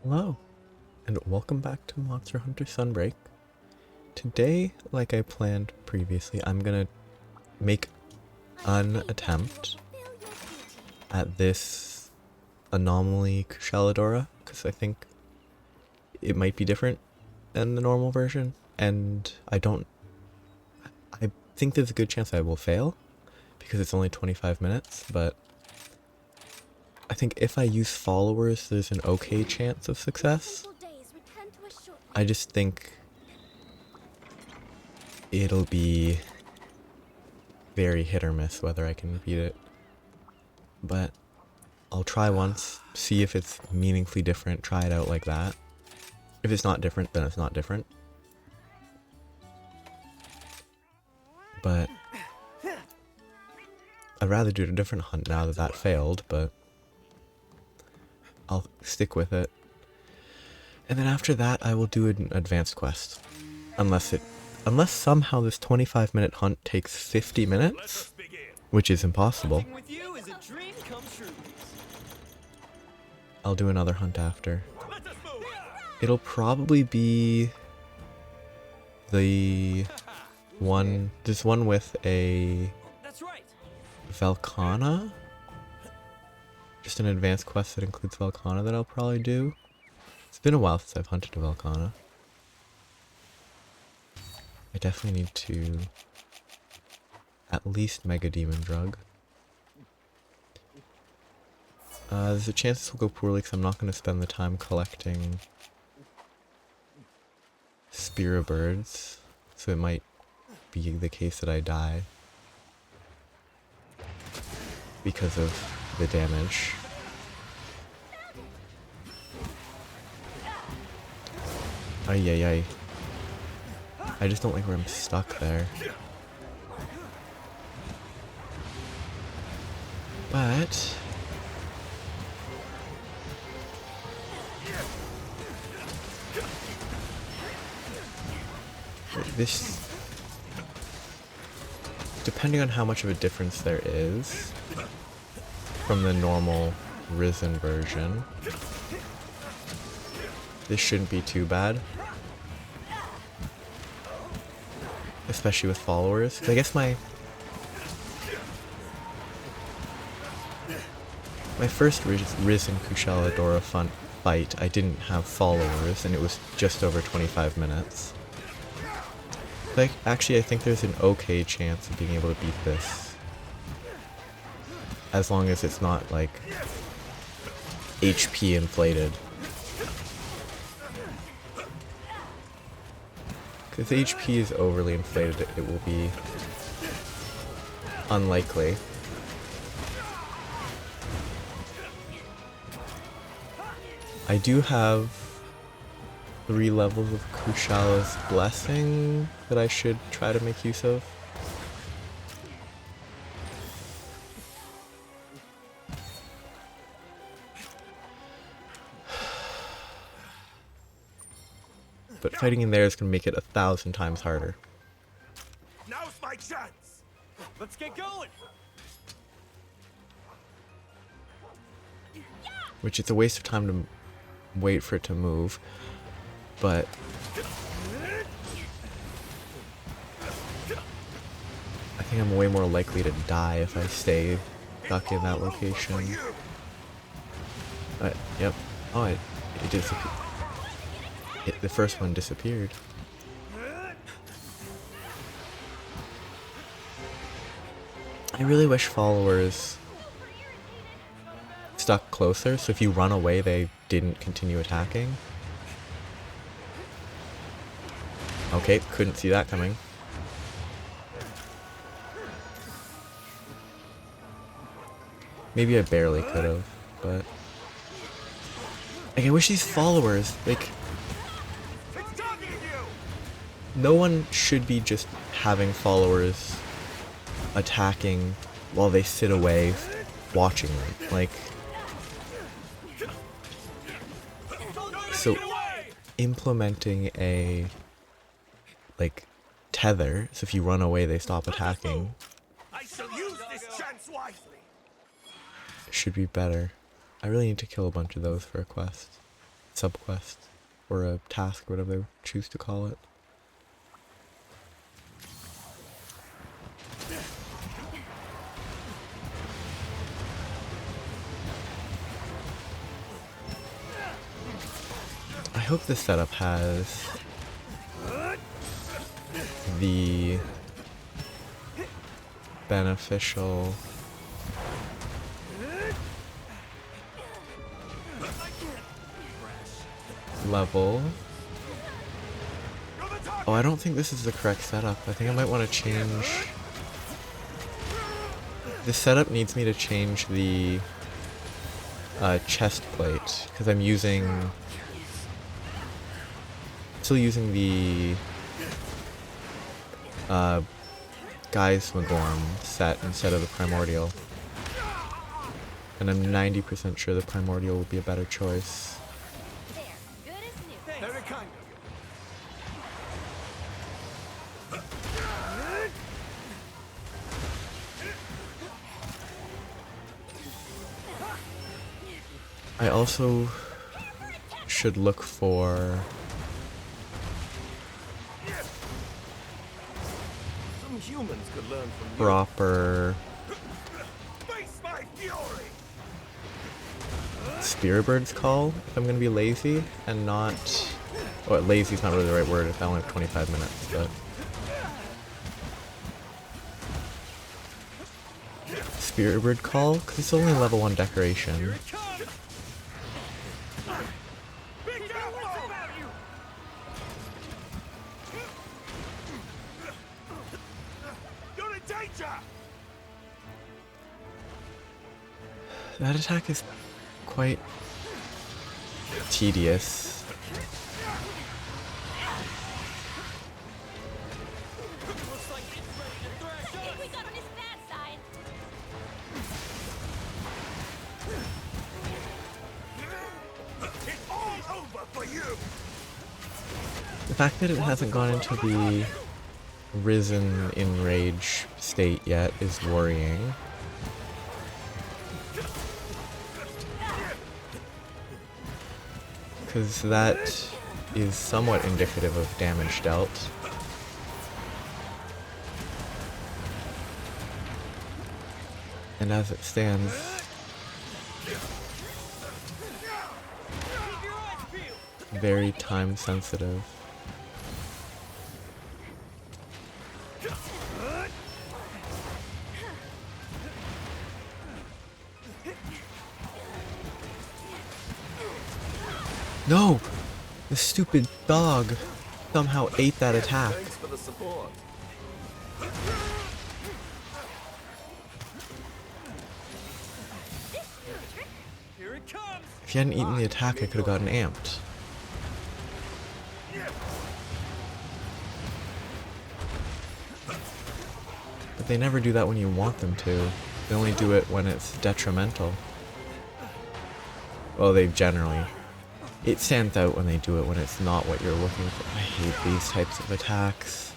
Hello, and welcome back to Monster Hunter Sunbreak. Today, like I planned previously, I'm gonna make an attempt at this Anomaly Kushala Daora, because I think it might be different than the normal version, and I think there's a good chance I will fail, because it's only 25 minutes, but I think if I use followers, there's an okay chance of success. I just think it'll be very hit or miss whether I can beat it. But I'll try once, see if it's meaningfully different, try it out like that. If it's not different, then it's not different. But I'd rather do a different hunt now that that failed, but I'll stick with it. And then after that, I will do an advanced quest. Unless somehow this 25-minute hunt takes 50 minutes, which is impossible. I'll do another hunt after. It'll probably be the one, there's one with a Velkhana? Just an advanced quest that includes Velkhana that I'll probably do. It's been a while since I've hunted a Velkhana. I definitely need to at least Mega Demon Drug. There's a chance this will go poorly because I'm not going to spend the time collecting Spear Birds, so it might be the case that I die because of the damage. Ay ay ay. I just don't like where I'm stuck there. But this, depending on how much of a difference there is from the normal Risen version, this shouldn't be too bad. Especially with followers. I guess my first Risen Kushala Daora fight, I didn't have followers, and it was just over 25 minutes. Like, actually, I think there's an okay chance of being able to beat this. As long as it's not, like, HP inflated. If HP is overly inflated, it will be unlikely. I do have 3 levels of Kushala's Blessing that I should try to make use of. But fighting in there is going to make it 1,000 times harder. Now's my chance. Let's get going. Which it's a waste of time to wait for it to move. But I think I'm way more likely to die if I stay stuck in that location. Yep. Oh, it disappeared. The first one disappeared. I really wish followers stuck closer, so if you run away they didn't continue attacking. Okay, couldn't see that coming. Maybe I barely could have, but like, I wish these followers, like, no one should be just having followers attacking while they sit away watching them. Like, so implementing a, like, tether, so if you run away they stop attacking, should be better. I really need to kill a bunch of those for a quest. subquest or a task, whatever they choose to call it. I hope this setup has the beneficial level. Oh, I don't think this is the correct setup. I think I might want to change. This setup needs me to change the chest plate because I'm still using the Guy's Magorm set instead of the Primordial. And I'm 90% sure the Primordial would be a better choice. Very kind of you. I also should look for Some humans could learn from you. proper Face my fury. Spiritbird's Call if I'm gonna be lazy and not. Oh, lazy's not really the right word if I only have 25 minutes, but. Spiritbird Call? Because it's only level 1 decoration. You're in danger. That attack is quite tedious. It's all over for you. The fact that it hasn't gone into the Risen in Rage state yet is worrying. Because that is somewhat indicative of damage dealt. And as it stands, very time sensitive. No! The stupid dog somehow ate that attack. Thanks for the support. Here it comes. If you hadn't eaten the attack, I could have gotten amped. But they never do that when you want them to. They only do it when it's detrimental. Well, they generally. It stands out when they do it when it's not what you're looking for. I hate these types of attacks.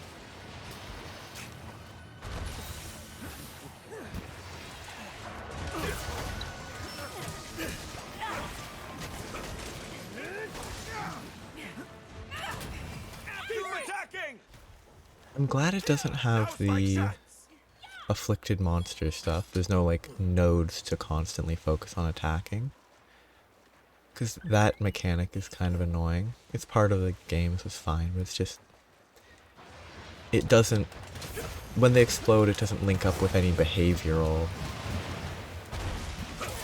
Keep attacking. I'm glad it doesn't have the afflicted monster stuff. There's no like nodes to constantly focus on attacking. Because that mechanic is kind of annoying. It's part of the game, so it's fine, but it's just... It doesn't... When they explode, it doesn't link up with any behavioral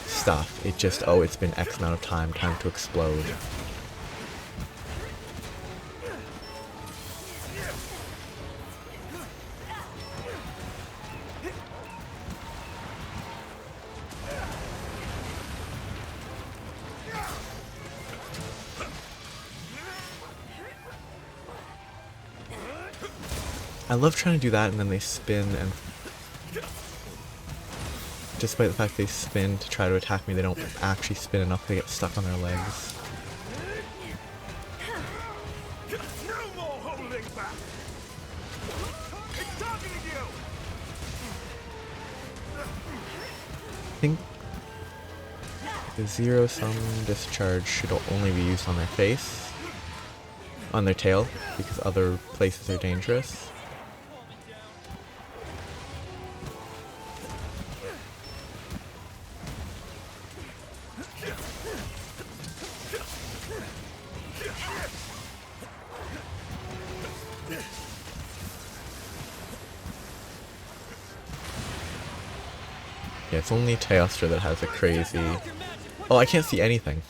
stuff. It just, oh, it's been X amount of time to explode. I love trying to do that and then they spin and despite the fact they spin to try to attack me, they don't actually spin enough to get stuck on their legs. No more holding back. It's targeting you. I think The zero-sum discharge should only be used on their face, on their tail, because other places are dangerous. Yeah, it's only Teostra that has a crazy... Oh, I can't see anything.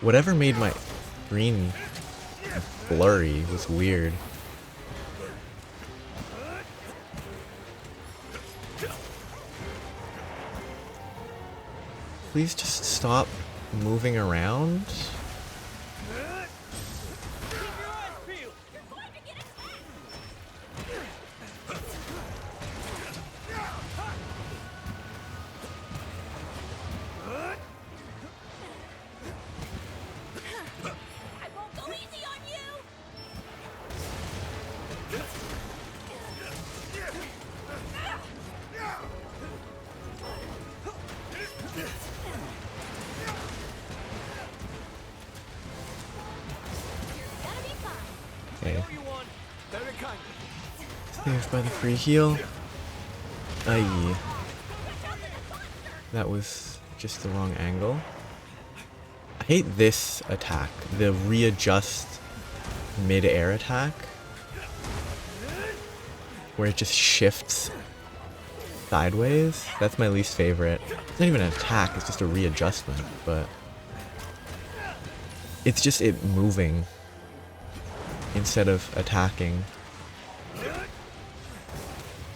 Whatever made my screen blurry was weird. Please just stop moving around. Okay. Saved by the free heal. Aye. That was just the wrong angle. I hate this attack, the readjust mid-air attack, where it just shifts sideways. That's my least favorite. It's not even an attack, it's just a readjustment, but it's just it moving instead of attacking.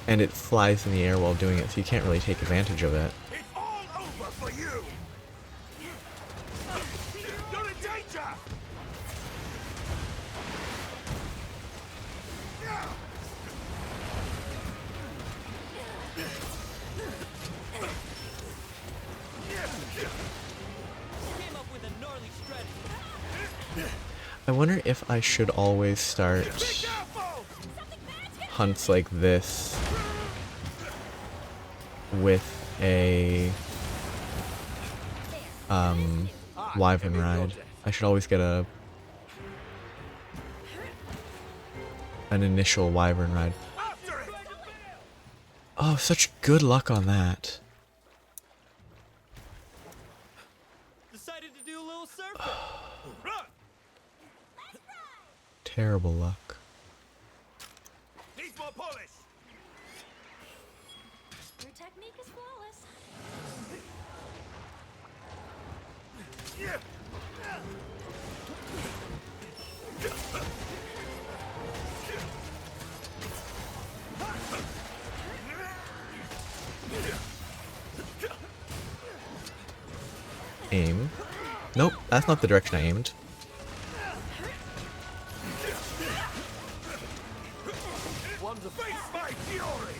And it flies in the air while doing it, so you can't really take advantage of it. It's all over for you. You're in danger. Came up with a gnarly strategy. I wonder if I should always start hunts like this with a Wyvern ride. I should always get an initial Wyvern ride. After it. Oh, such good luck on that. Decided to do a little surfing. Run. Terrible luck. Needs more polish. Your technique is flawless. Yeah. Aim. Nope, that's not the direction I aimed. Face my fury.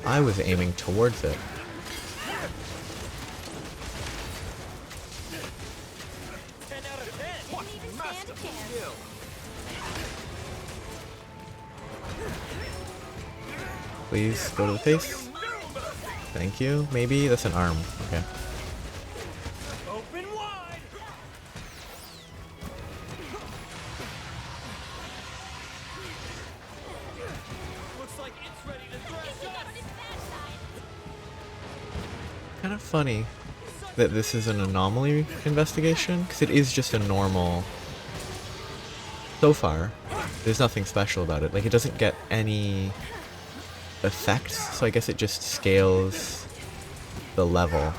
I was aiming towards it. 10 out of 10. What Didn't even stand a masterful chance. skill. Please go to the face. Thank you. Maybe that's an arm. Okay. Open wide. Looks like it's ready to thrash us. Kind of funny that this is an anomaly investigation, because it is just a normal... So far, there's nothing special about it. Like, it doesn't get any effects, so I guess it just scales the level.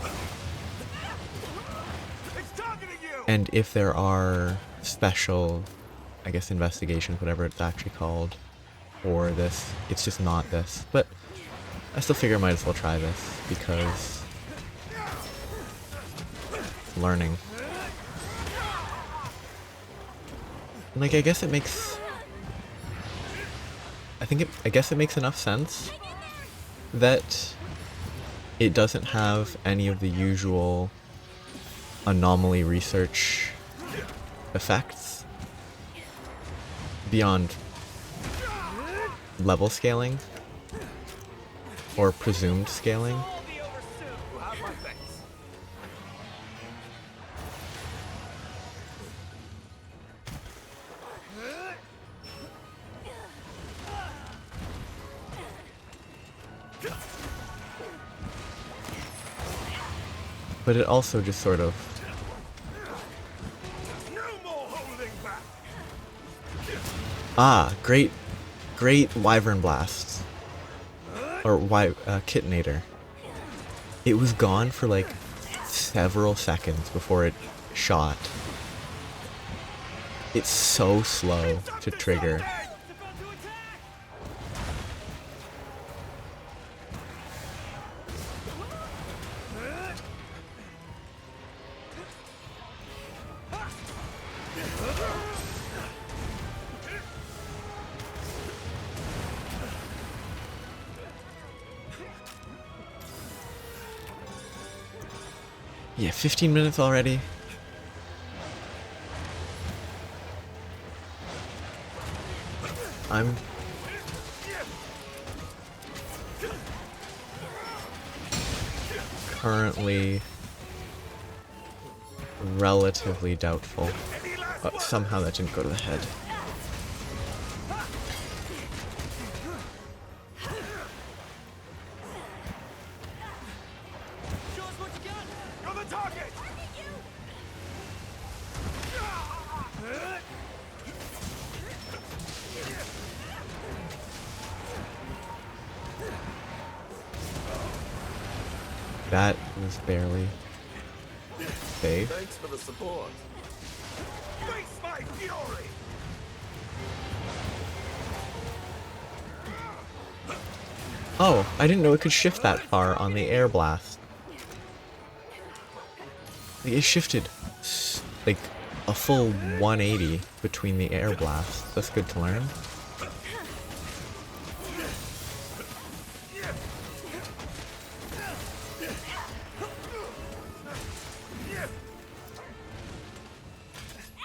It's targeting you. And if there are special, I guess, investigations, whatever it's actually called, for this, it's just not this. But I still figure I might as well try this, because... learning. And, like, I guess it makes... I guess it makes enough sense that it doesn't have any of the usual anomaly research effects. beyond level scaling or presumed scaling. All be over soon. You'll have my thanks. But it also just sort of, No more holding back. great Wyvern Blasts. Or Kitinator. It was gone for like several seconds before it shot. It's so slow to trigger. It's about to attack. Yeah, 15 minutes already. I'm currently relatively doubtful. Somehow that didn't go to the head. Show us what you got. You're the target. That was barely safe. Thanks for the support. Face my fury. Oh, I didn't know it could shift that far on the air blast. Like, it shifted like a full 180 between the air blasts. That's good to learn.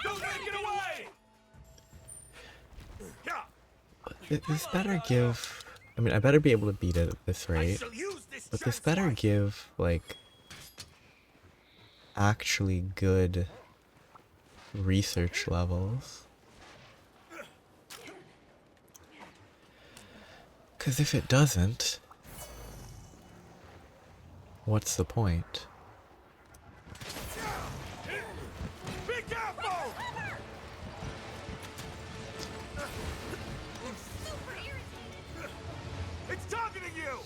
Don't take it away. This better give... I mean, I better be able to beat it at this I rate. shall use this But this chance better wisely. give, like, actually good research levels. Because if it doesn't, what's the point? Be careful. It's targeting you.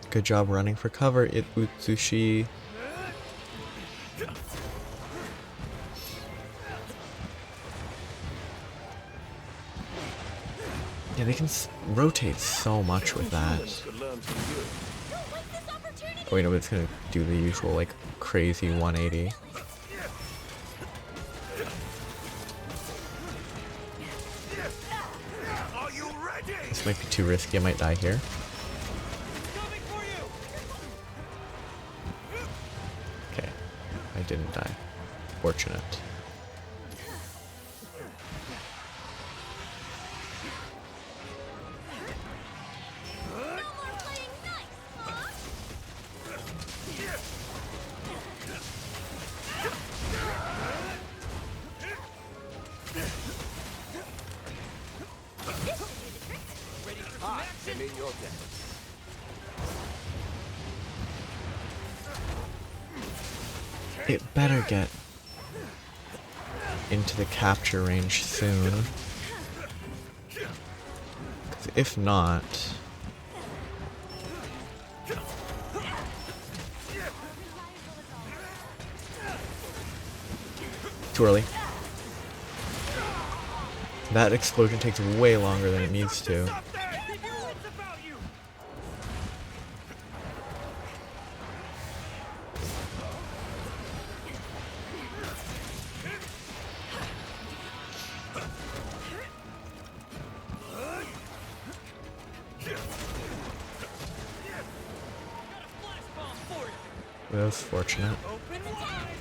Good job running for cover, Utsushi. Yeah, they can rotate so much with that. Could learn from you. Oh, wait, no, but it's gonna do the usual, like, crazy 180. Are you ready? This might be too risky, I might die here. Coming for you. Okay, I didn't die. Fortunate. Ready for some I action? am in your debt. It better get into the capture range soon. 'Cause if not... Too early. That explosion takes way longer than it needs to. Stop there. Keep your wits about you. Got a flash bomb for you. That was fortunate. Open wide.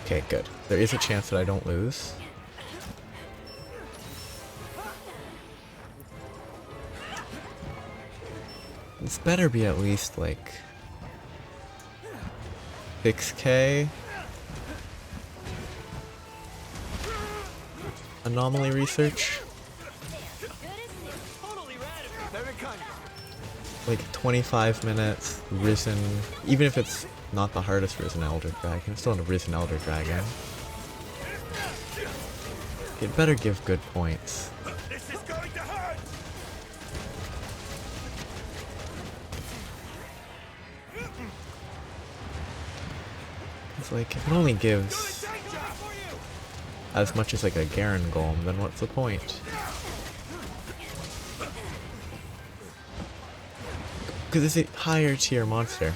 Okay, good. There is a chance that I don't lose. This better be at least like 6k. Anomaly research. Totally rad. Very kind. Like 25 minutes. Risen. Even if it's not the hardest Risen Elder Dragon, it's still a Risen Elder Dragon. It better give good points. This is going to hurt. It's like, if it only gives Danger. as much as like a Garen Golem, then what's the point? Because it's a higher tier monster.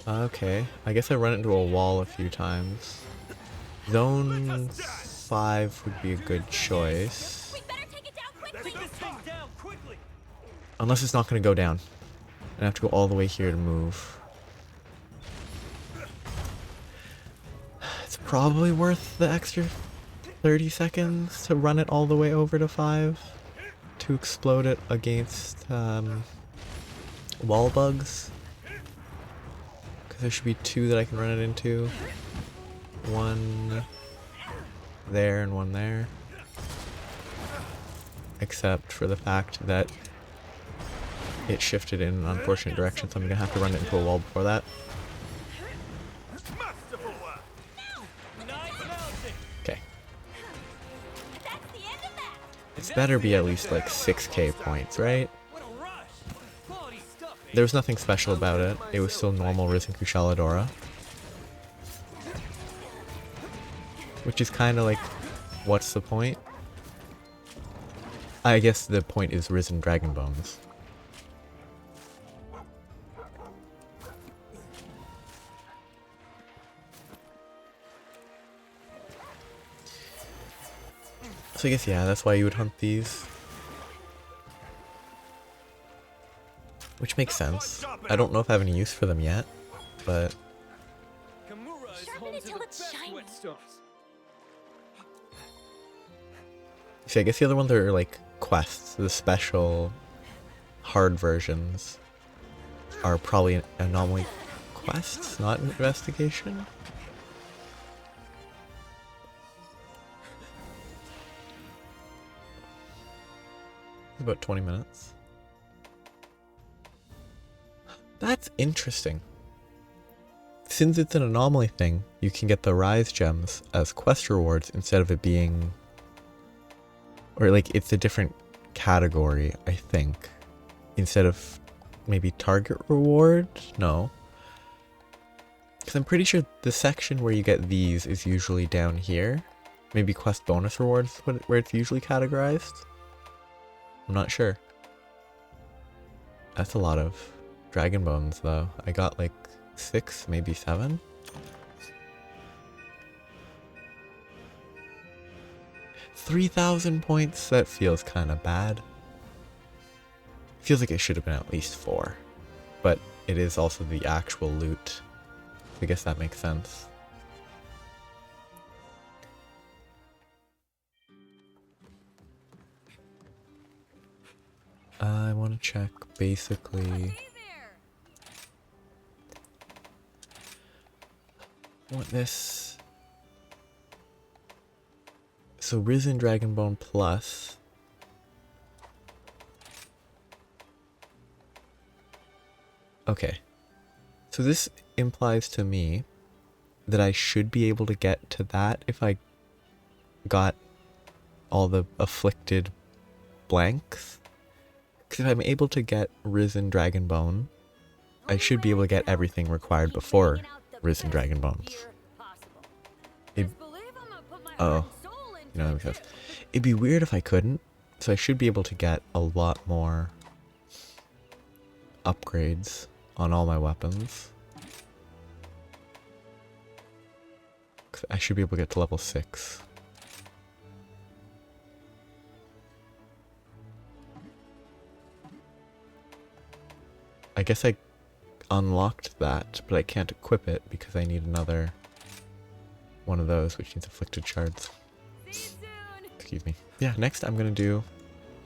Okay, I guess I run into a wall a few times. Zone 5 would be a good choice. We better take it down quickly. Take this thing down quickly. Unless it's not going to go down. I have to go all the way here to move. It's probably worth the extra 30 seconds to run it all the way over to 5. To explode it against wall bugs. Because there should be 2 that I can run it into. 1 there and 1 there. Except for the fact that it shifted in an unfortunate direction, so I'm gonna have to run it into a wall before that. Masterful work. Nice balancing. Okay. That's the end of that. It's better be at least like 6k points, right? What a rush. Quality stuff. There was nothing special about it. It was still normal Risen Kushala Daora. Which is kind of like, what's the point? I guess the point is Risen Dragon Bones. So I guess, yeah, that's why you would hunt these. Which makes sense. I don't know if I have any use for them yet, but Kimura is Sharpen home it to till the it's best shiny. whetstones. see, I guess the other ones are like quests. The special hard versions are probably an anomaly quests, not an investigation. About 20 minutes. That's interesting. Since it's an anomaly thing, you can get the Rise gems as quest rewards instead of it being... Or like, it's a different category, I think. Instead of maybe target reward? No. Because I'm pretty sure the section where you get these is usually down here. Maybe quest bonus rewards where it's usually categorized. I'm not sure. That's a lot of dragon bones though. I got like 6, maybe 7. $3,000 points? That feels kind of bad. Feels like it should have been at least 4. But it is also the actual loot. I guess that makes sense. I want to check basically... Hey there. want this. So Risen Dragonbone Plus. Okay. So this implies to me that I should be able to get to that if I got all the afflicted blanks. Because if I'm able to get Risen Dragonbone, I should be able to get everything required before Risen Dragonbones. It, oh, you know, that makes sense. It'd be weird if I couldn't, so I should be able to get a lot more upgrades on all my weapons. 'Cause I should be able to get to level 6. I guess unlocked that, but I can't equip it because I need another one of those, which needs afflicted shards. See you soon. Excuse me. Yeah, next I'm gonna do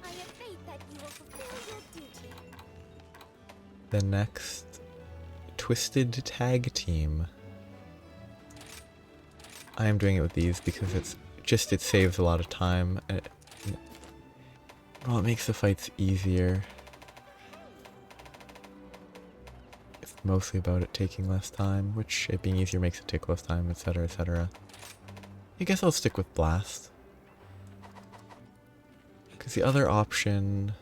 I have faith that you will fulfill your duty. the next Twisted Tag Team. I am doing it with these because it saves a lot of time. And well, it makes the fights easier. It's mostly about it taking less time, which it being easier makes it take less time, etc, etc. I guess I'll stick with Blast. Because the other option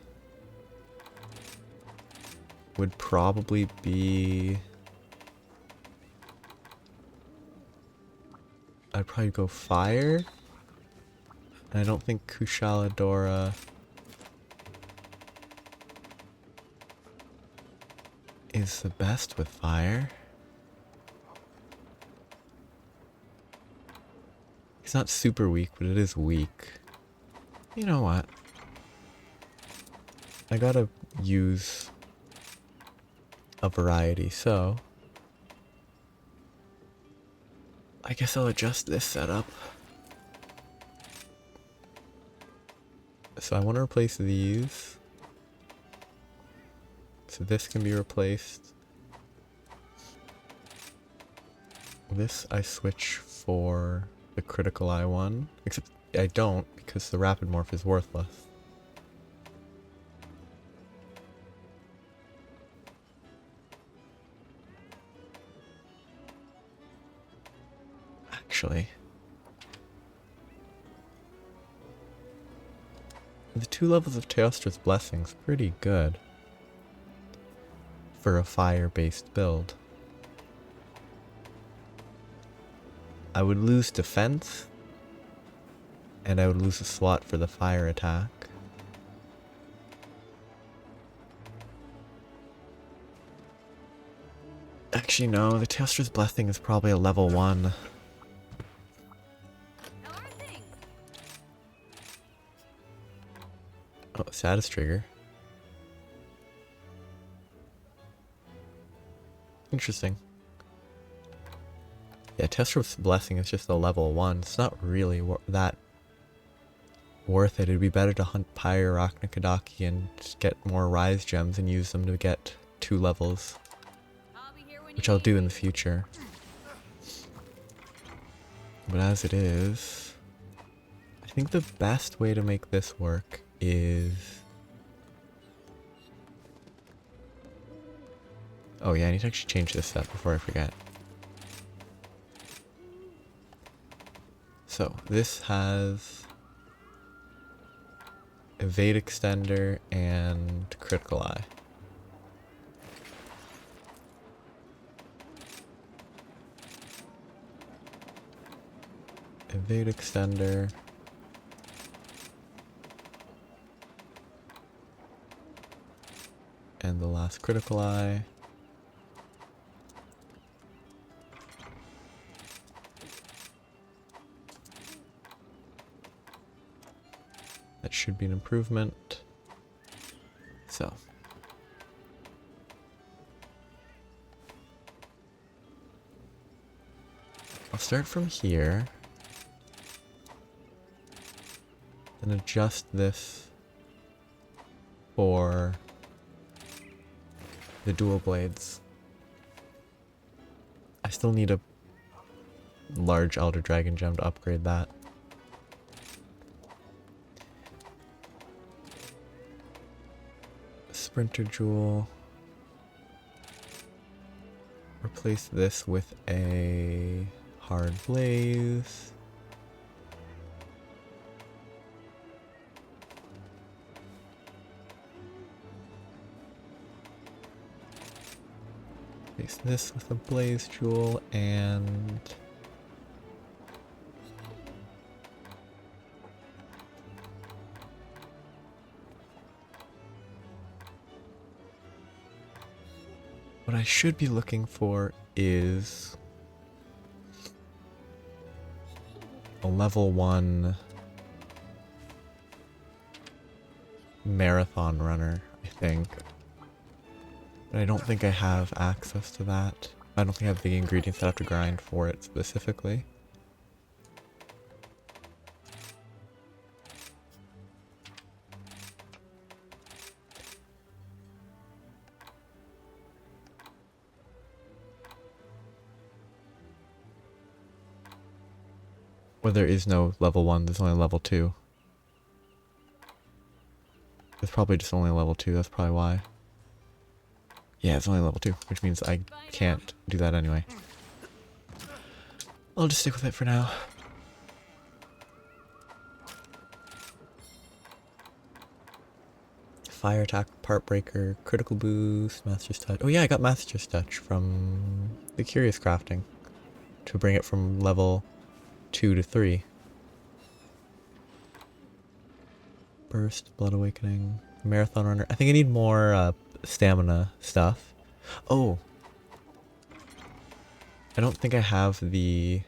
would probably be... I'd probably go Fire. And I don't think Kushala Daora is the best with Fire. He's not super weak, but it is weak. You know what? I gotta use a variety, so I guess I'll adjust this setup. So I want to replace these. So this can be replaced. This I switch for the critical eye one, except I don't because the rapid morph is worthless. Actually, the 2 levels of Teostra's Blessing's pretty good for a fire-based build. I would lose defense, and I would lose a slot for the fire attack. Actually, no, the Teostra's Blessing is probably a level 1. How are things? Oh, status trigger. Interesting. Yeah, Teostra's Blessing is just a level 1. It's not really that worth it. It'd be better to hunt Pyre or Aknakadaki and just get more Rise Gems and use them to get 2 levels. I'll be here when Which you I'll need do me. in the future. But as it is, I think the best way to make this work is... Oh yeah, I need to actually change this set before I forget. So, this has Evade Extender and Critical Eye. Evade Extender. And the last Critical Eye. That should be an improvement. So. I'll start from here. And adjust this for the dual blades. I still need a large Elder Dragon gem to upgrade that. Sprinter Jewel. Replace this with a Hard Blaze. Replace this with a Blaze Jewel and what I should be looking for is a level 1 marathon runner, I think. But I don't think I have access to that. I don't think I have the ingredients that I have to grind for it specifically. Well, there is no level 1, there's only level 2. It's probably just only level 2, that's probably why. Yeah, it's only level 2, which means I can't do that anyway. I'll just stick with it for now. Fire attack, part breaker, critical boost, master's touch. Oh yeah, I got master's touch from the curious crafting to bring it from level 2 to 3. Burst, blood awakening, marathon runner. I think I need more stamina stuff. Oh, I don't think I have the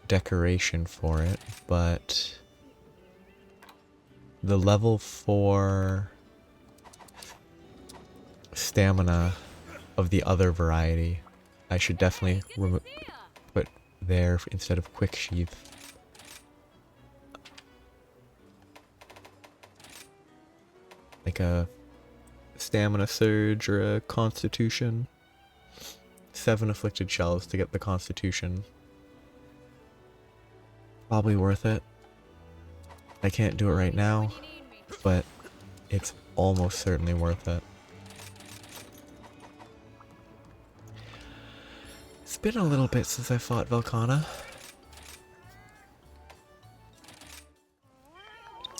decoration for it, but the level 4 stamina of the other variety I should definitely put there instead of quick sheath. Like a stamina surge or a constitution. 7 afflicted shells to get the constitution. Probably worth it. I can't do it right now, but it's almost certainly worth it. It's been a little bit since I fought Velkhana.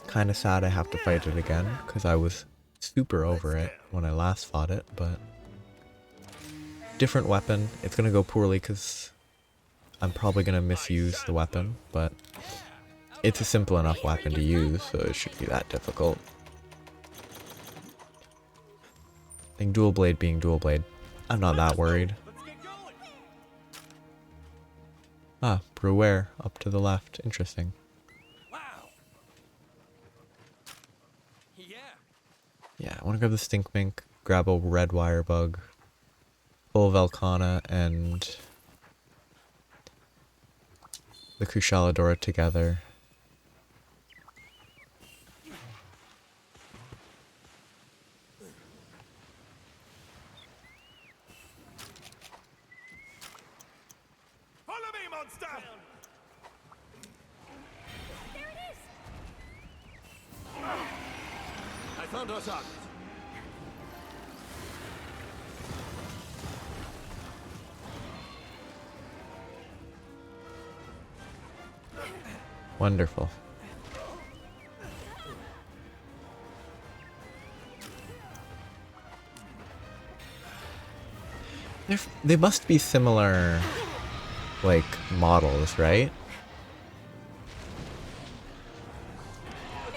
Kinda sad I have to fight it again, because I was super over it when I last fought it, but... different weapon. It's gonna go poorly because I'm probably gonna misuse the weapon, but it's a simple enough weapon to use, so it shouldn't be that difficult. I think dual blade being dual blade, I'm not that worried. Ah, Brewer up to the left. Interesting. Wow. Yeah. Yeah, I want to grab the stink mink, grab a red wire bug, pull Velkhana and the Kushala Daora together. Follow me, monster! There it is! I found our target. Wonderful. They must be similar, like, models, right?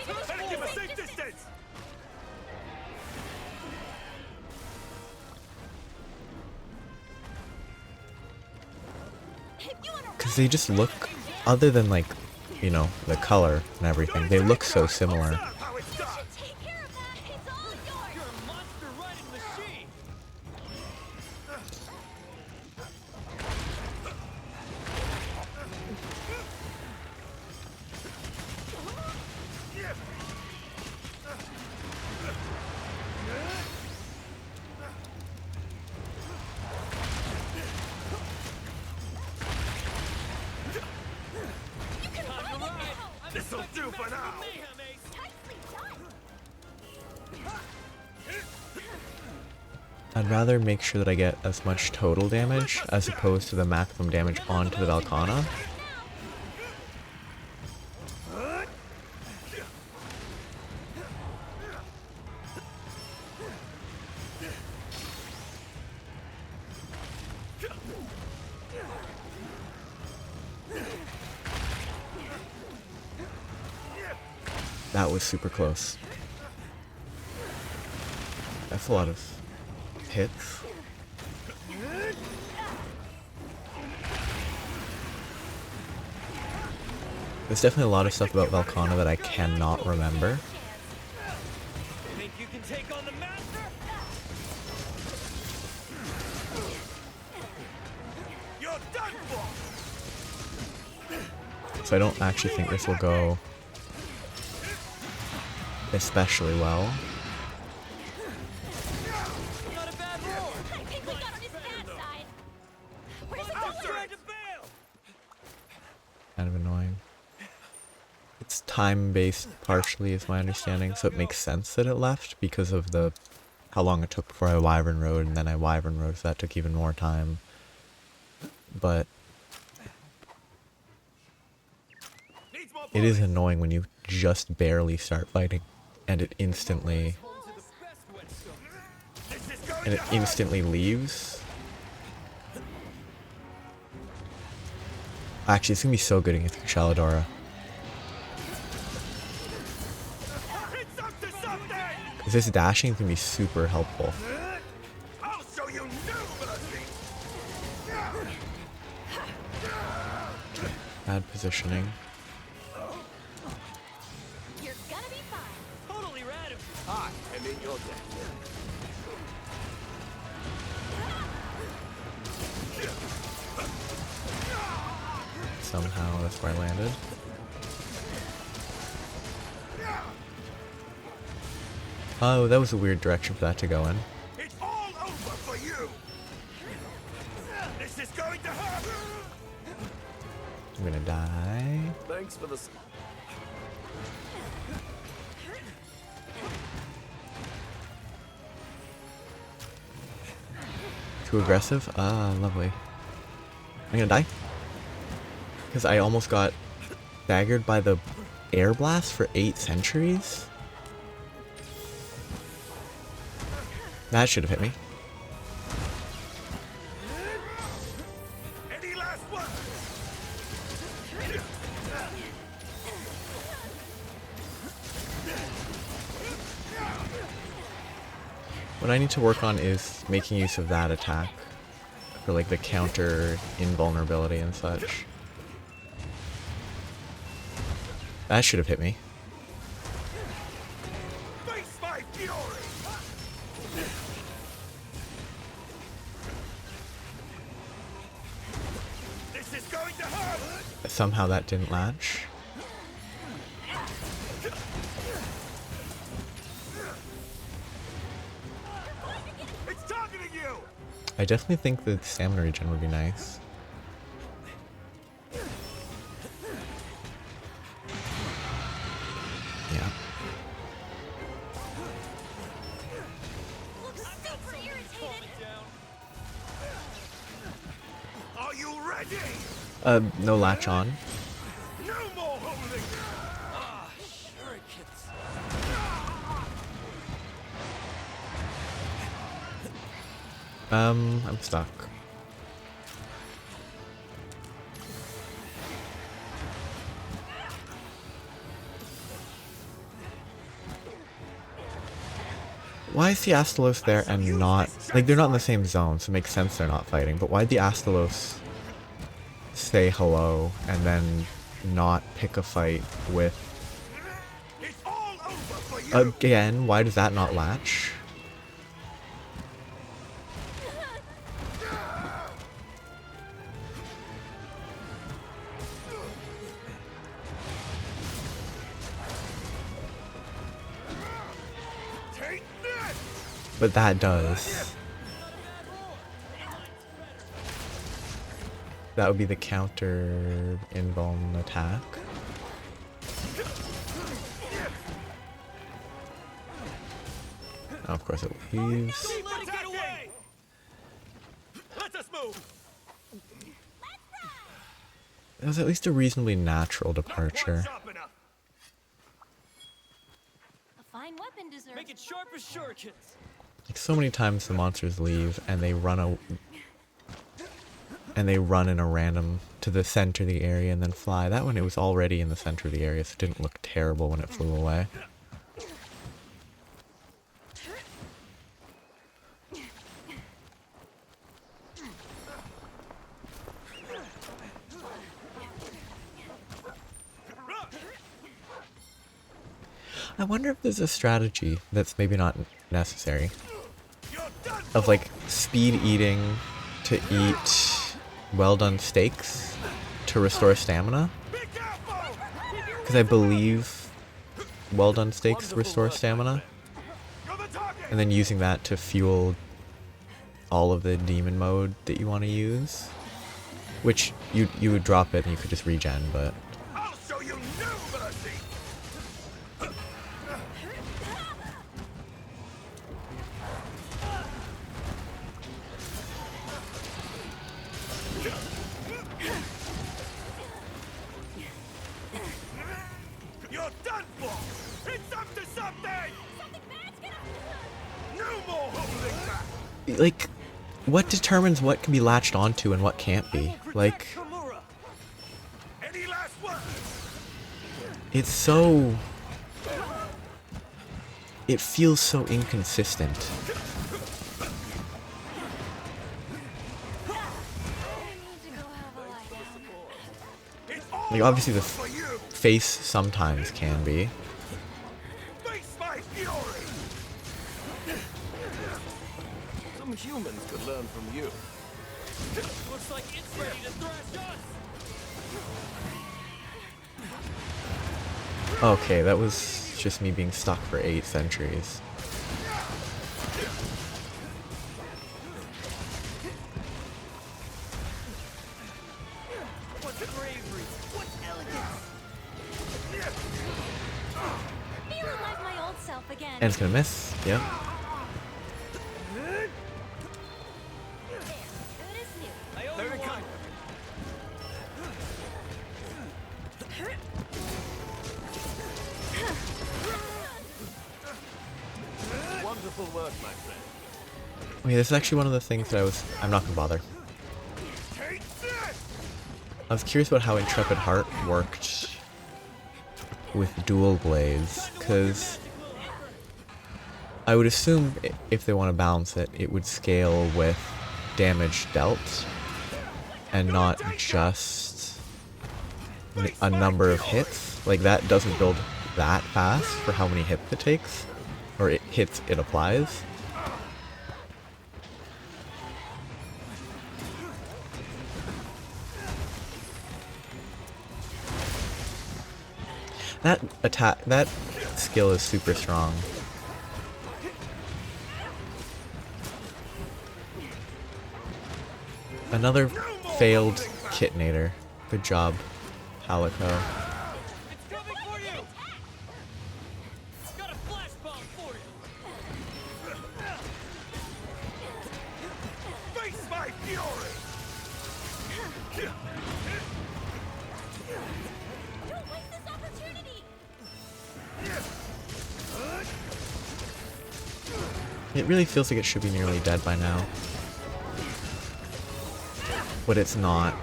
Better keep a safe distance! Because they just look, other than, like, you know, the color and everything, they look so similar. Observe how it's done! Take care of that! It's all yours! You're a monster riding machine. Time to ride. I'm This'll expecting do for massive now. mayhem, Ace. Nicely done! I'd rather make sure that I get as much total damage as opposed to the maximum damage onto the Velkhana. That was super close. That's a lot of hits. There's definitely a lot of stuff about Velkhana that I cannot remember. Think you can take on the master? done for. So I don't actually think this will go especially well. Not a bad roll. I think we got on his bad side. Where's it I'm going? trying to bail. Kind of annoying. It's time-based partially is my understanding, so it makes sense that it left because of the how long it took before I Wyvern Road, and then I Wyvern Road, so that took even more time. But Needs more it is bullets. annoying when you just barely start fighting, and it instantly This is going to hurt. leaves. Actually, it's gonna be so good against Kushala Daora. It's up to something. Because this dashing can be super helpful. I'll show you new mercy. Bad positioning. You're gonna be fine. Totally rad of you. I am in your debt. Somehow that's where I landed. Oh, that was a weird direction for that to go in. It's all over for you. This is going to hurt. I'm gonna die. Thanks for the. Too aggressive? Ah, lovely. I'm gonna die. Because I almost got staggered by the air blast for 8 centuries? That should have hit me. Any last one? What I need to work on is making use of that attack for like the counter invulnerability and such. That should have hit me. Face my fury. This is going to hurt. Somehow that didn't latch. It's targeting you. I definitely think the stamina regen would be nice. Yeah. Looks super irritated. Are you ready? No latch on. No more holding. Shurikens. I'm stuck. Why is the Astalos there and not... Like, they're not in the same zone, so it makes sense they're not fighting, but why'd the Astalos say hello and then not pick a fight with... It's all over for you. Again, why does that not latch? Take this. But that does. That would be the counter invuln attack. Oh, of course it leaves. Let it get away. Let us move. It was at least a reasonably natural departure. Sharp enough. A fine weapon deserves. Make it sharp as shurikens. Like so many times the monsters leave and they run in a random to the center of the area and then fly. That one, it was already in the center of the area, so it didn't look terrible when it flew away. I wonder if there's a strategy that's maybe not necessary. You're done. Of like speed eating to eat well done steaks to restore stamina. Be careful! Because I believe well done steaks Wonderful restore work, my stamina. You're the target! And then using that to fuel all of the demon mode that you want to use. Which you would drop it and you could just regen, but I'll show you no mercy! You're done for! It's up to something! Something bad's gonna... No more holding back! like, what determines what can be latched onto and what can't be? Like, Kimura. Any last words? it's so... It feels so inconsistent. I need to go have a lie down. It's all Like, obviously the for you! face sometimes can be. Face my fury! Some humans could learn from you. Looks like it's ready to thrash us. Okay, that was just me being stuck for 8 centuries. What's bravery? What's elegance? Feeling like my old self again. And it's gonna miss, yep. Good as new. I owe There you it one. comes. Wonderful work, my friend. I mean, this is actually one of the things that I'm not gonna bother. Take this! I was curious about how Intrepid Heart worked with dual blades, because I would assume if they want to balance it, it would scale with damage dealt, and not just a number of hits. Like, that doesn't build that fast for how many hits it takes, or hits it applies. That skill is super strong. Another failed Kitnator. Good job, Halico. It's coming for you. Got a flash bomb for you. Face my fury! Don't waste this opportunity. It really feels like it should be nearly dead by now. But it's not.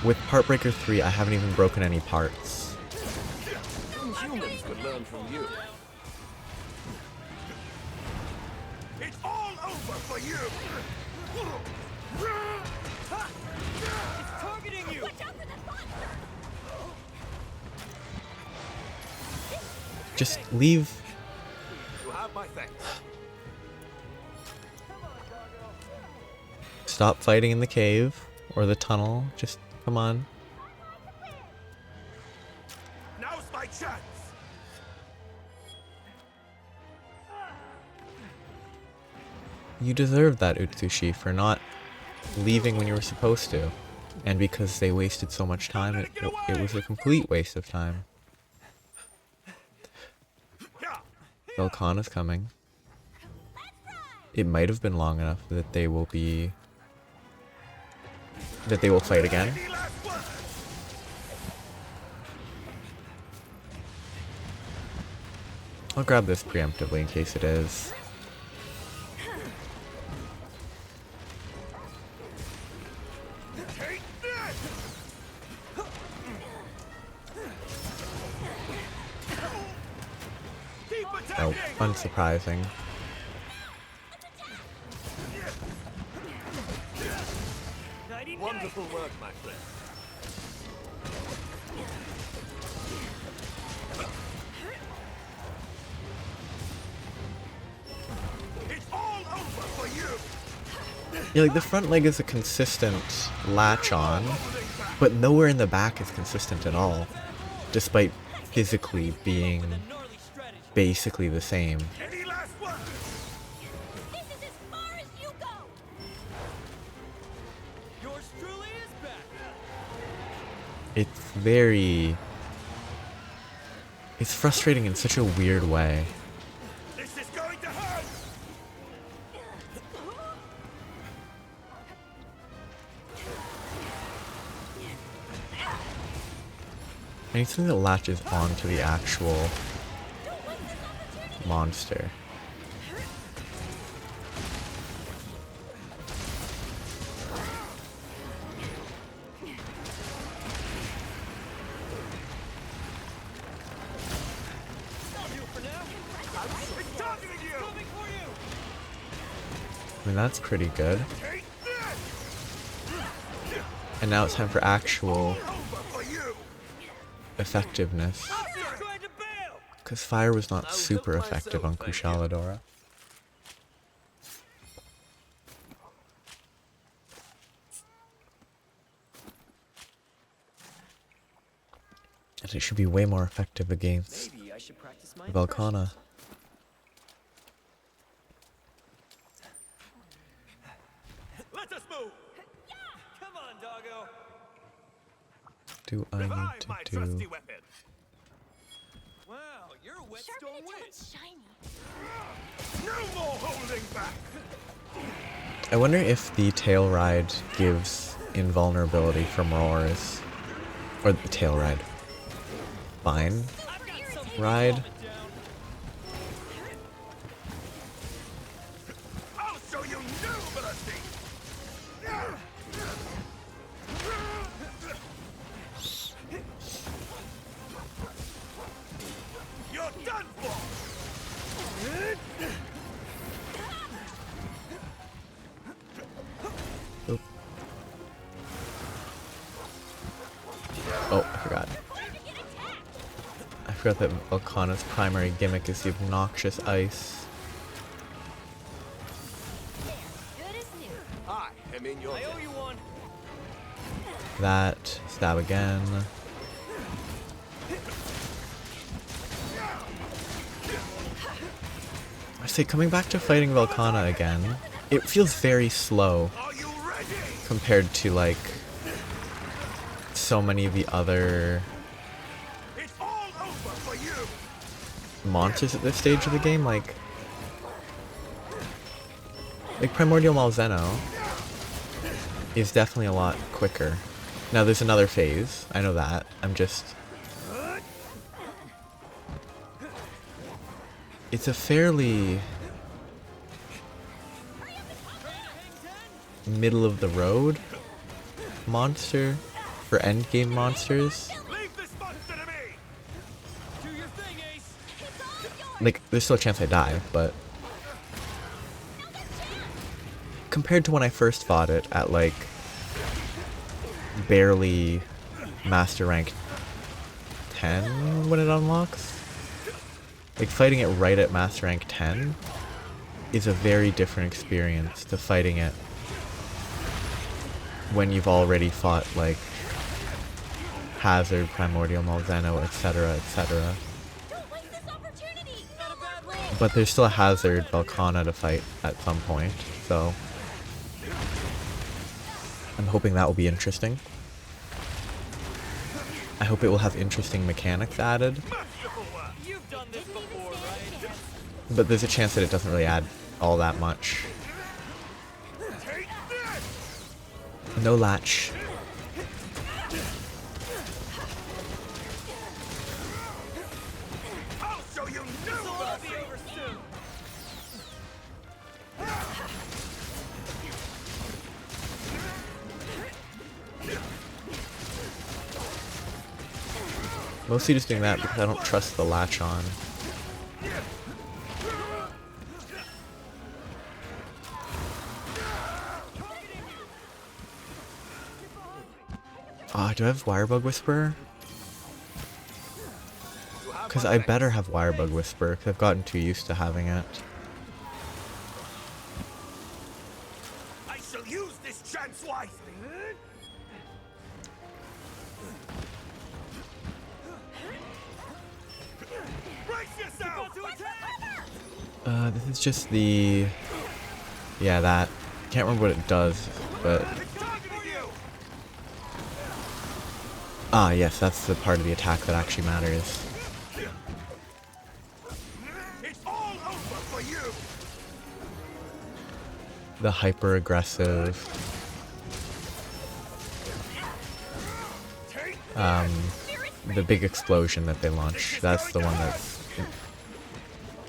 With Heartbreaker 3, I haven't even broken any parts. Some humans could learn from you. It's all over for you! It's targeting you. Watch out for that monster. Just leave. You have my thanks. Stop fighting in the cave or the tunnel. Just come on. Now's my chance! You deserve that, Utsushi, for not leaving when you were supposed to. And because they wasted so much time, it was a complete waste of time. Velkan is coming. It might have been long enough that they will fight again. Any last words? I'll grab this preemptively in case it is. Take this! Keep Oh, attacking! unsurprising. Wonderful work, my friend. It's all over for you! Yeah, like the front leg is a consistent latch on, but nowhere in the back is consistent at all, despite physically being basically the same. Any last words? This is as far as you go. Yours truly is back. It's very... It's frustrating in such a weird way. This is going to hurt! I need something that latches onto the actual monster. It's targeting you! Coming for you. I mean, that's pretty good. Take this! And now it's time for actual Over for you! effectiveness. He's trying to bail. Because fire was not I was super up effective myself, on thank Kushala Daora. And it should be way more effective against Maybe I should practice my Velkhana. Let us move! Come on, doggo. Do I Revive need my to trusty do... weapon! Wow, you're a whetstone Sharpen it till witch. it's shiny. No more holding back! I wonder if the tail ride gives invulnerability from roars. Or the tail ride. Fine. I've got something Ride. to calm it down. I'll show you new mercy! You're done for! Oop. Oh, I forgot. I forgot that Velkhana's primary gimmick is the obnoxious ice. Good as new. I am in your I owe you one. That. Stab again. I say, coming back to fighting Velkhana again, it feels very slow Are you ready? compared to, like, so many of the other It's all over for you! monsters at this stage of the game. Like Primordial Malzeno is definitely a lot quicker. Now there's another phase, I know that. I'm just... It's a fairly middle of the road monster for endgame monsters. Leave this monster to me! Do your thing, Ace. Like, there's still a chance I die, but compared to when I first fought it at, like, barely master rank 10 when it unlocks, like, fighting it right at master rank 10 is a very different experience to fighting it when you've already fought, like, Hazard, Primordial Malzeno, etc., etc. Don't waste this opportunity. Not a bad roll. But there's still a Hazard Velkhana to fight at some point, so I'm hoping that will be interesting. I hope it will have interesting mechanics added, You've done this before, right? but there's a chance that it doesn't really add all that much. Take this! No latch. I'll show you new This'll all mercy! be over soon. Mostly just doing that because I don't trust the latch on. Ah, do I have Wirebug Whisperer? Because I better have Wirebug Whisperer, because I've gotten too used to having it. I This is just the... Yeah, that. Can't remember what it does, but... Ah, yes, that's the part of the attack that actually matters. It's all over for you. The hyper-aggressive... the big explosion that they launch. That's the one that's...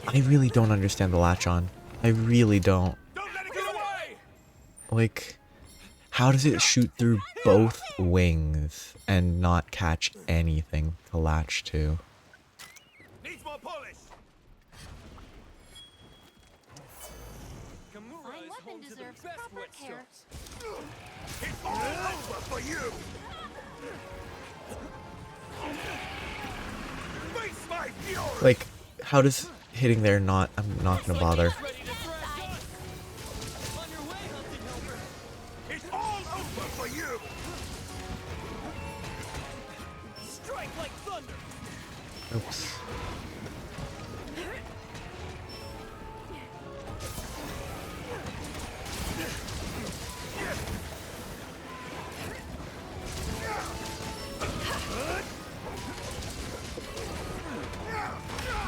I really don't understand the latch on. I really don't. Don't let it get away. Like, how does it shoot through both wings and not catch anything to latch to? Needs more polish. Kamura Fine is weapon home to the deserves best proper wet care. stones. It's all over for you. Face my fury. Like, how does hitting there not... I'm not gonna bother. Ready to thrash us. On your way, hunting helper. It's all over for you. Strike like thunder. Oops.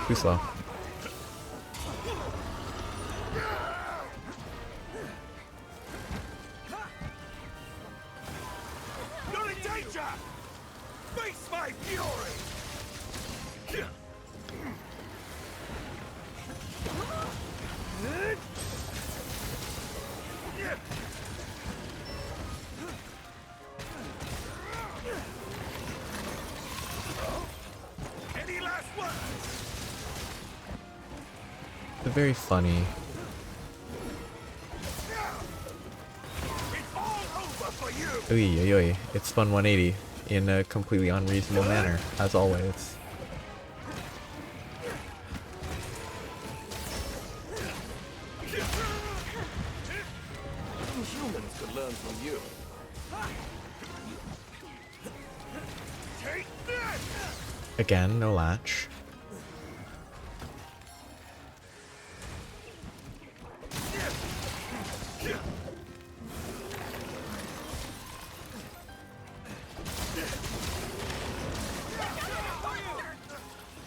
Too slow. You're in danger. Face my fury. Any last words? They're very funny. It's all over for you. Oy, oy, oy. It spun 180 in a completely unreasonable manner, as always. Some humans could learn from you. Take this. Again, no latch.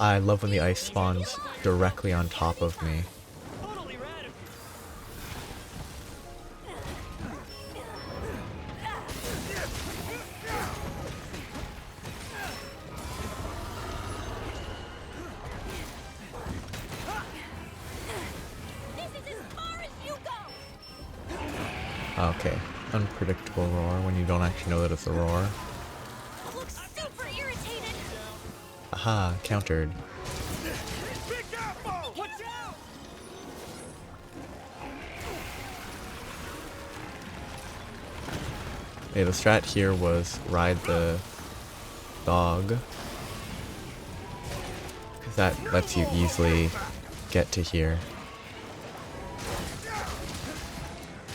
I love when the ice spawns directly on top of me. Totally rad of you. This is as far as you go! Okay. Unpredictable roar when you don't actually know that it's a roar. Looks super irritated! Aha, countered. Be careful. Watch out! Okay, the strat here was ride the dog. Because that lets you easily get to here.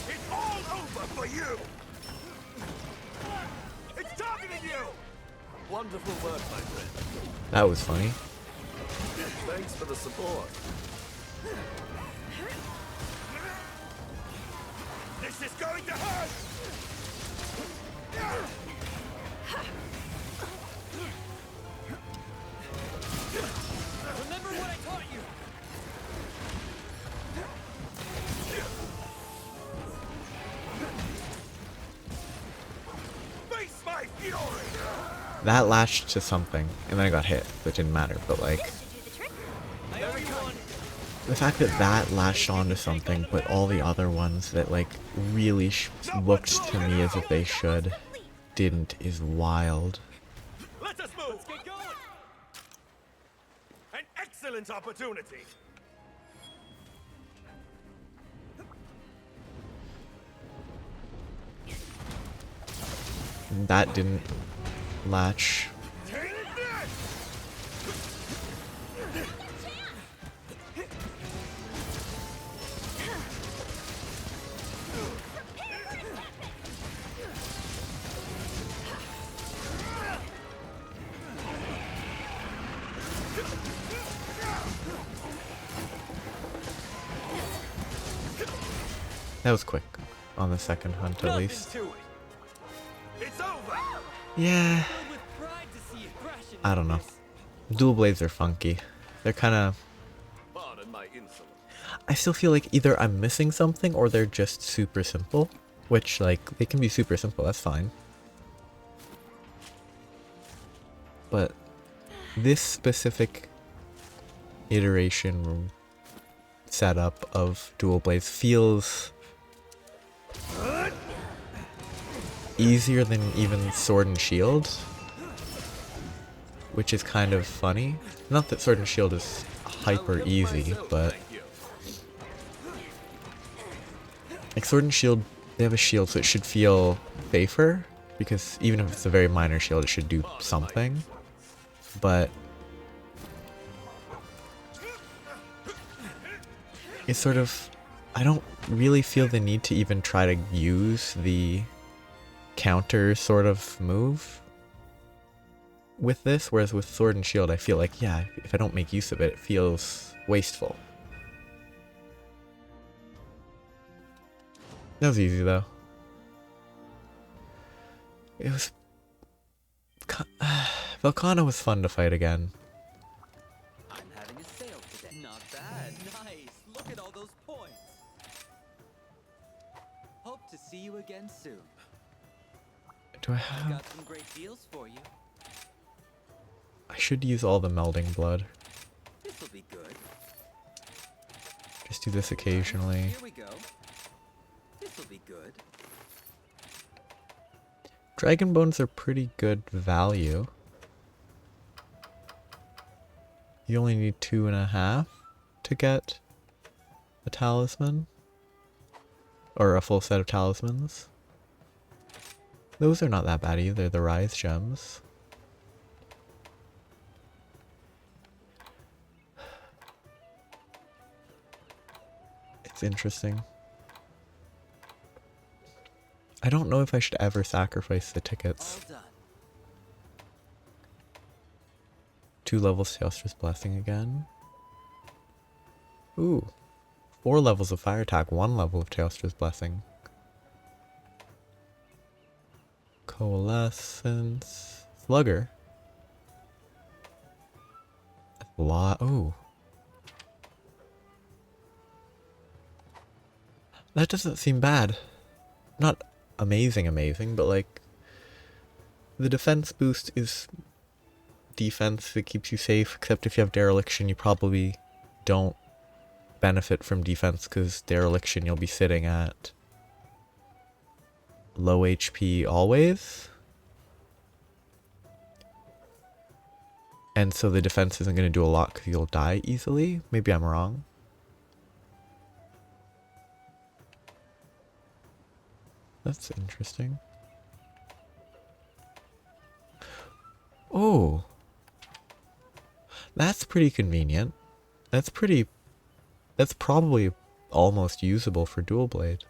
It's all over for you. It's targeting you. Wonderful work, my friend. That was funny. Thanks for the support. This is going to hurt. Remember what I taught you. Face my fury. That latched to something, and then I got hit, which didn't matter, but like, This should do the trick. I owe you one. the fact that that latched onto something, but all the other ones that like really looked to me as if they should, didn't, is wild. Let us move. Let's get going. An excellent opportunity. That didn't latch. Take this. That was quick on the second hunt at Nothing least. to it. It's over! Yeah, Filled with pride to see you thrashing I don't know. like this. Dual blades are funky. They're kind of... Pardon my insolence. I still feel like either I'm missing something or they're just super simple. Which, like, they can be super simple, that's fine. But this specific iteration setup of dual blades feels easier than even sword and shield, which is kind of funny. Not that sword and shield is hyper easy, but Thank you. like sword and shield, they have a shield, so it should feel safer, because even if it's a very minor shield, it should do something. But it's sort of, I don't really feel the need to even try to use the counter sort of move with this, whereas with sword and shield I feel like, yeah, if I don't make use of it, it feels wasteful. That was easy though. It was... Velcana was fun to fight again. I'm having a sale today. Not bad. Nice. Look at all those points. Hope to see you again soon. Do I I've have... got some great deals for you. I should use all the melding blood. This'll be good. Just do this occasionally. Here we go. This'll be good. Dragon bones are pretty good value. You only need 2.5 to get a talisman. Or a full set of talismans. Those are not that bad either, the Rise gems. It's interesting. I don't know if I should ever sacrifice the tickets. All done. 2 levels Teostra's Blessing again. Ooh. 4 levels of fire attack, 1 level of Teostra's Blessing. Coalescence. Slugger. Ooh. That doesn't seem bad. Not amazing, but like... The defense boost is defense that keeps you safe, except if you have Dereliction you probably don't benefit from defense, because Dereliction you'll be sitting at low HP always. And so the defense isn't going to do a lot because you'll die easily. Maybe I'm wrong. That's interesting. Oh. That's pretty convenient. That's probably almost usable for dual blade.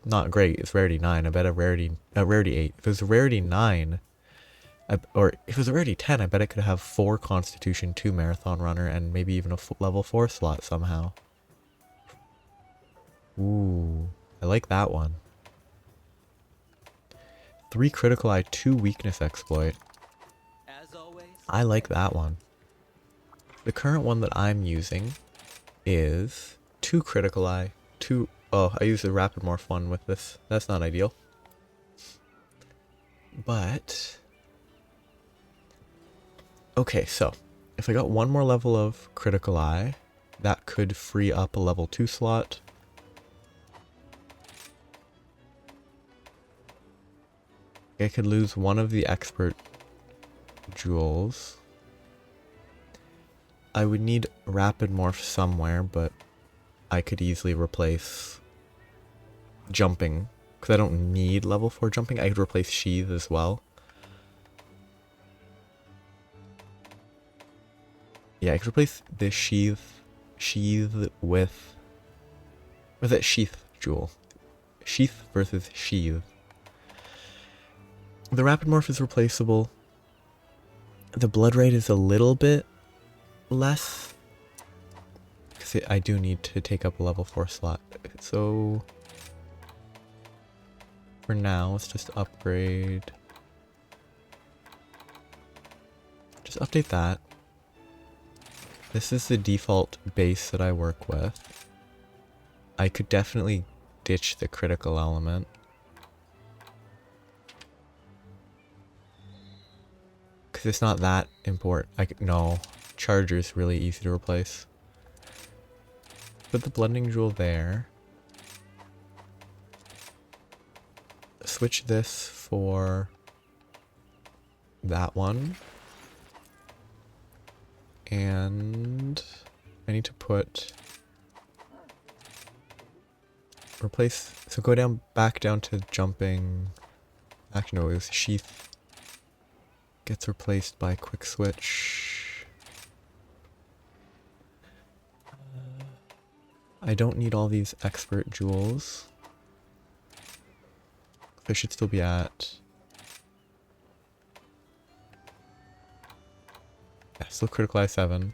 Not great, it's rarity 9. I bet rarity 8. If it was rarity 9, or if it was rarity 10, I bet I could have 4 Constitution, 2 Marathon Runner, and maybe even a level 4 slot somehow. Ooh, I like that one. 3 Critical Eye, 2 Weakness Exploit. As always. I like that one. The current one that I'm using is 2 Critical Eye, 2... Oh, I used the Rapid Morph one with this. That's not ideal. But... Okay, so, if I got 1 more level of Critical Eye, that could free up a level 2 slot. I could lose one of the Expert Jewels. I would need Rapid Morph somewhere, but I could easily replace Jumping, because I don't need level 4 Jumping. I could replace Sheath as well. Yeah, I could replace this Sheath with... Or that Sheath Jewel. Sheath versus Sheath. The Rapid Morph is replaceable. The Blood Rate is a little bit less, because I do need to take up a level 4 slot. So for now, let's just upgrade. Just update that. This is the default base that I work with. I could definitely ditch the critical element. Because it's not that important. No, charger's really easy to replace. Put the blending jewel there. Switch this for that one. And I need to replace, so go back down to jumping. Actually no, it was sheath. Gets replaced by quick switch. I don't need all these expert jewels. I should still be at. Yeah, still critical eye 7.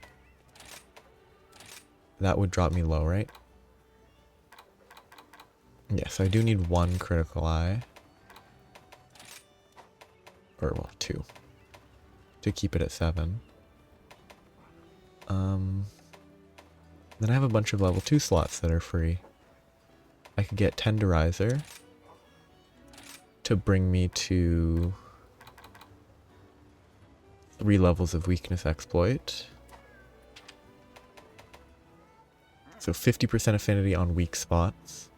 That would drop me low, right? Yeah, so I do need 1 critical eye. Or, well, 2. To keep it at 7. Then I have a bunch of level 2 slots that are free. I could get Tenderizer to bring me to 3 levels of weakness exploit. So 50% affinity on weak spots.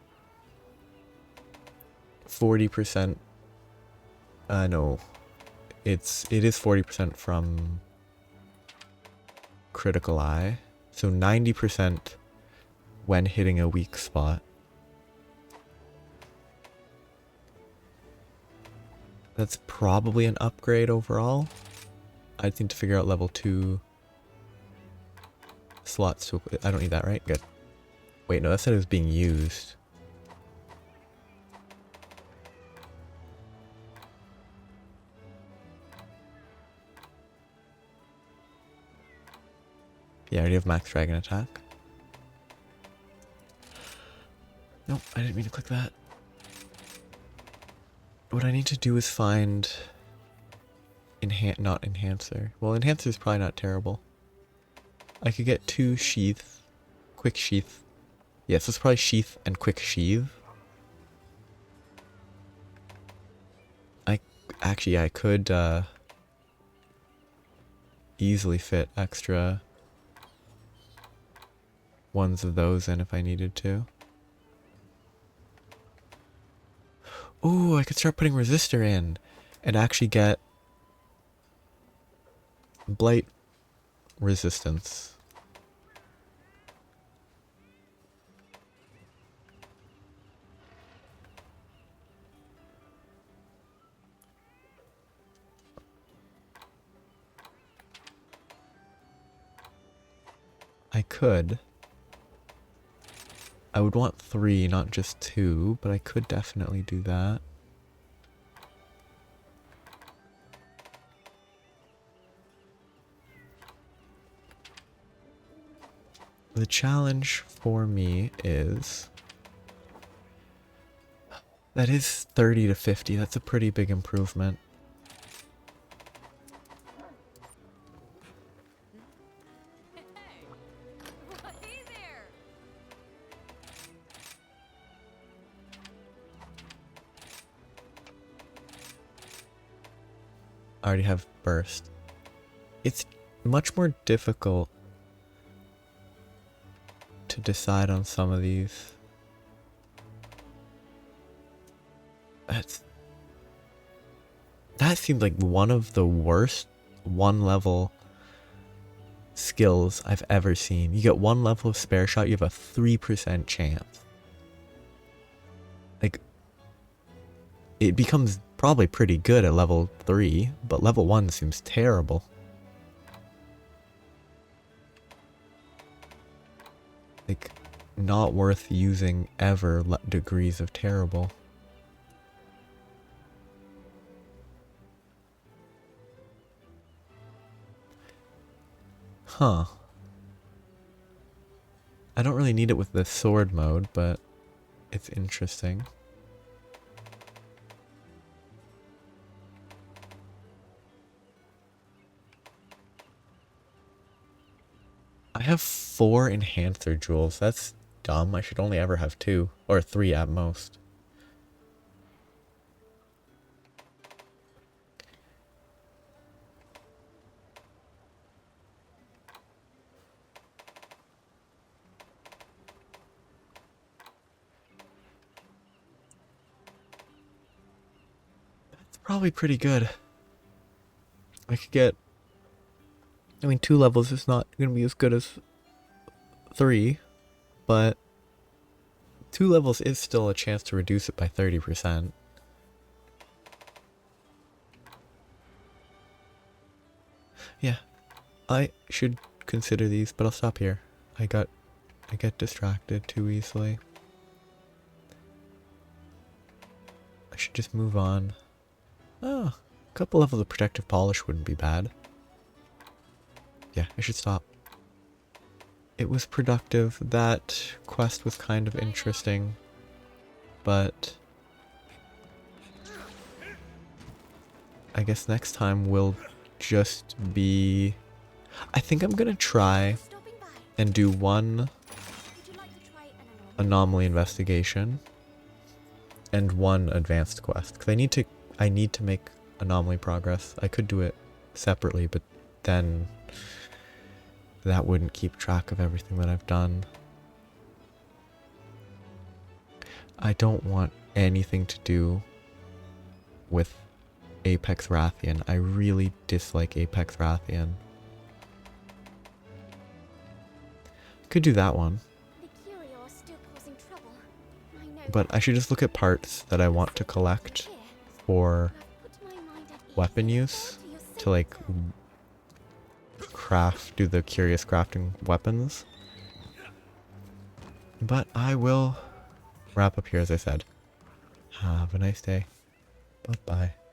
40%, no. It is 40% from critical eye. So 90% when hitting a weak spot. That's probably an upgrade overall. I need to figure out level 2 slots. I don't need that, right? Good. Wait, no, that said it was being used. Yeah, I already have max dragon attack. Nope, I didn't mean to click that. What I need to do is find not enhancer. Well, enhancer is probably not terrible. I could get 2 sheath, quick sheath. Yes, it's probably sheath and quick sheath. I could easily fit extra ones of those in if I needed to. Ooh, I could start putting resistor in and actually get blight resistance. I could. I would want 3, not just 2, but I could definitely do that. The challenge for me is that is 30 to 50. That's a pretty big improvement. Hey there! I already have burst. It's much more difficult to decide on some of these. That seemed like one of the worst 1 level skills I've ever seen. You get 1 level of spare shot, you have a 3% chance. Like, it becomes probably pretty good at level 3, but level 1 seems terrible. Like, not worth using ever degrees of terrible. Huh. I don't really need it with the sword mode, but it's interesting. I have 4 enhancer jewels. That's dumb. I should only ever have 2 or 3 at most. That's probably pretty good. I could get, I mean, 2 levels is not going to be as good as 3, but 2 levels is still a chance to reduce it by 30%. Yeah, I should consider these, but I'll stop here. I get distracted too easily. I should just move on. Oh, a couple levels of protective polish wouldn't be bad. Yeah, I should stop. It was productive. That quest was kind of interesting, but I guess next time will just be... I think I'm gonna try Stopping by. and do one Would you like to try an anomaly investigation and one advanced quest, because I need to make anomaly progress. I could do it separately, but then that wouldn't keep track of everything that I've done. I don't want anything to do with Apex Rathian. I really dislike Apex Rathian. Could do that one, The curio are still causing trouble. I know but I should just look at parts that I want to collect for weapon use to like do the curious crafting weapons. But I will wrap up here, as I said. Have a nice day. Bye bye.